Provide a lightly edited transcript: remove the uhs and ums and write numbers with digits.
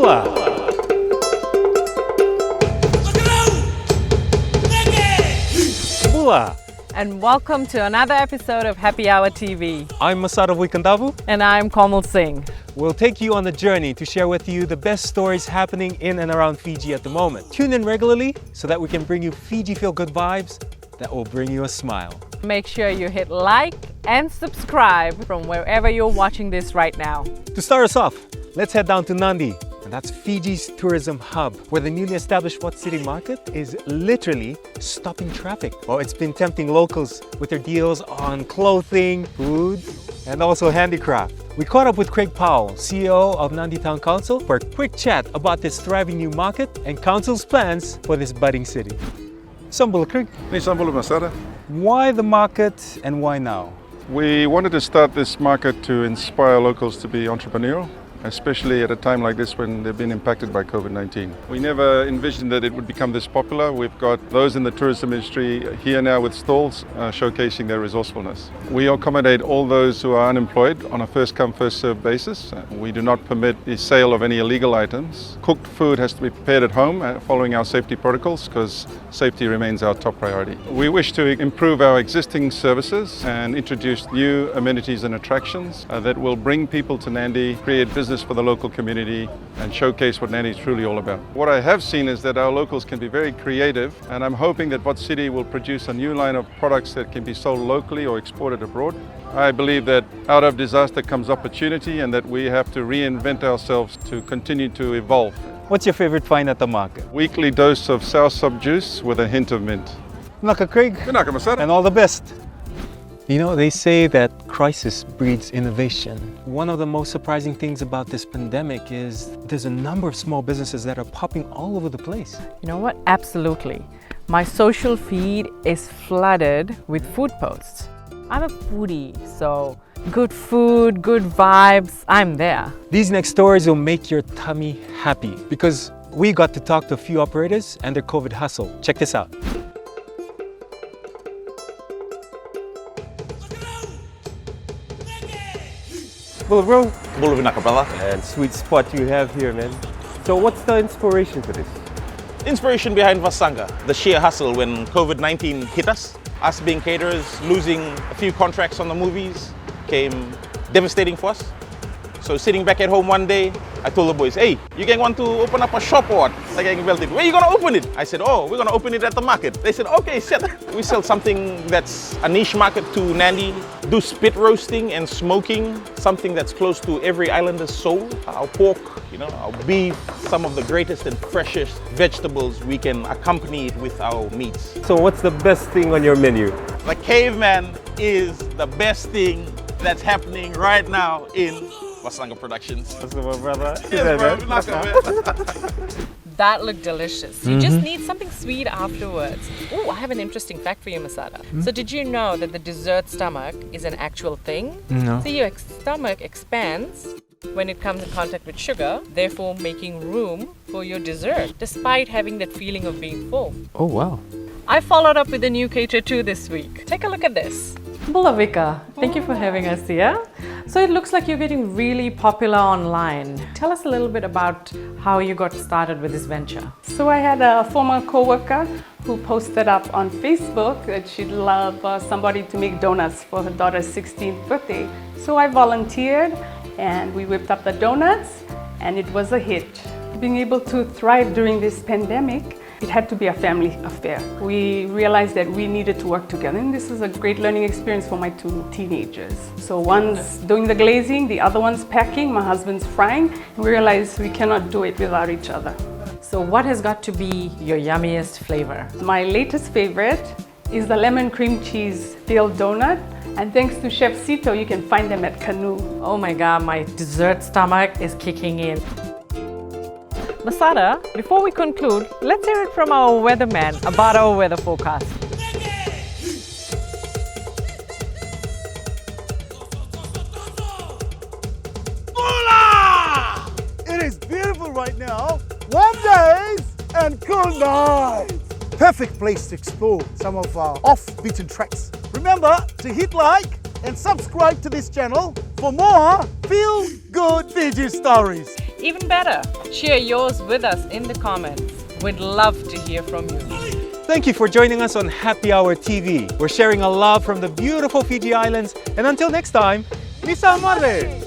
Bua! Bua! And welcome to another episode of Happy Hour TV. I'm Masada Wikandavu. And I'm Komal Singh. We'll take you on the journey to share with you the best stories happening in and around Fiji at the moment. Tune in regularly so that we can bring you Fiji feel-good vibes that will bring you a smile. Make sure you hit like and subscribe from wherever you're watching this right now. To start us off, let's head down to Nadi. And that's Fiji's tourism hub, where the newly established VotCity Market is literally stopping traffic. Well, it's been tempting locals with their deals on clothing, food, and also handicraft. We caught up with Craig Powell, CEO of Nadi Town Council, for a quick chat about this thriving new market and council's plans for this budding city. Sambula Craig. Sambula Masada. Why the market and why now? We wanted to start this market to inspire locals to be entrepreneurial, especially at a time like this when they've been impacted by COVID-19. We never envisioned that it would become this popular. We've got those in the tourism industry here now with stalls showcasing their resourcefulness. We accommodate all those who are unemployed on a first-come, first-served basis. We do not permit the sale of any illegal items. Cooked food has to be prepared at home following our safety protocols because safety remains our top priority. We wish to improve our existing services and introduce new amenities and attractions that will bring people to Nadi, create business for the local community and showcase what Nadi is truly all about. What I have seen is that our locals can be very creative, and I'm hoping that VotCity will produce a new line of products that can be sold locally or exported abroad. I believe that out of disaster comes opportunity and that we have to reinvent ourselves to continue to evolve. What's your favorite find at the market? Weekly dose of soursop juice with a hint of mint. Naka Craig. Naka Masada. And all the best. You know, they say that crisis breeds innovation. One of the most surprising things about this pandemic is there's a number of small businesses that are popping all over the place. You know what? Absolutely. My social feed is flooded with food posts. I'm a foodie, so good food, good vibes, I'm there. These next stories will make your tummy happy because we got to talk to a few operators and their COVID hustle. Check this out. Well, bro. Bulavinaka, brother. And sweet spot you have here, man. So what's the inspiration for this? Inspiration behind Vasaqa, the sheer hustle when COVID-19 hit us. Us being caterers, losing a few contracts on the movies came devastating for us. So sitting back at home one day, I told the boys, hey, you gang want to open up a shop or what? Like I belted, where are you gonna open it? I said, oh, we're gonna open it at the market. They said, okay, set. We sell something that's a niche market to Nadi, do spit roasting and smoking, something that's close to every islander's soul. Our pork, our beef, some of the greatest and freshest vegetables, we can accompany it with our meats. So what's the best thing on your menu? The caveman is the best thing that's happening right now in Vasaqa Productions. That's my brother. Yes, bro. That looked delicious. You just need something sweet afterwards. Oh, I have an interesting fact for you, Masada. So did you know that the dessert stomach is an actual thing? No. So your stomach expands when it comes in contact with sugar, therefore making room for your dessert, despite having that feeling of being full. Oh, wow. I followed up with a new cater too this week. Take a look at this. Bulavika, thank you for having us here. So it looks like you're getting really popular online. Tell us a little bit about how you got started with this venture. So I had a former co-worker who posted up on Facebook that she'd love somebody to make donuts for her daughter's 16th birthday. So I volunteered and we whipped up the donuts and it was a hit. Being able to thrive during this pandemic, it had to be a family affair. We realized that we needed to work together, and this is a great learning experience for my two teenagers. So one's doing the glazing, the other one's packing, my husband's frying. We realized we cannot do it without each other. So what has got to be your yummiest flavor? My latest favorite is the lemon cream cheese filled donut. And thanks to Chef Sito, you can find them at Canoe. Oh my God, my dessert stomach is kicking in. Masada, before we conclude, let's hear it from our weatherman about our weather forecast. Hola! It is beautiful right now. Warm days and cool nights. Perfect place to explore some of our off-beaten tracks. Remember to hit like and subscribe to this channel for more feel-good Fiji stories. Even better, share yours with us in the comments. We'd love to hear from you. Thank you for joining us on Happy Hour TV. We're sharing a love from the beautiful Fiji Islands. And until next time, Misa Amare!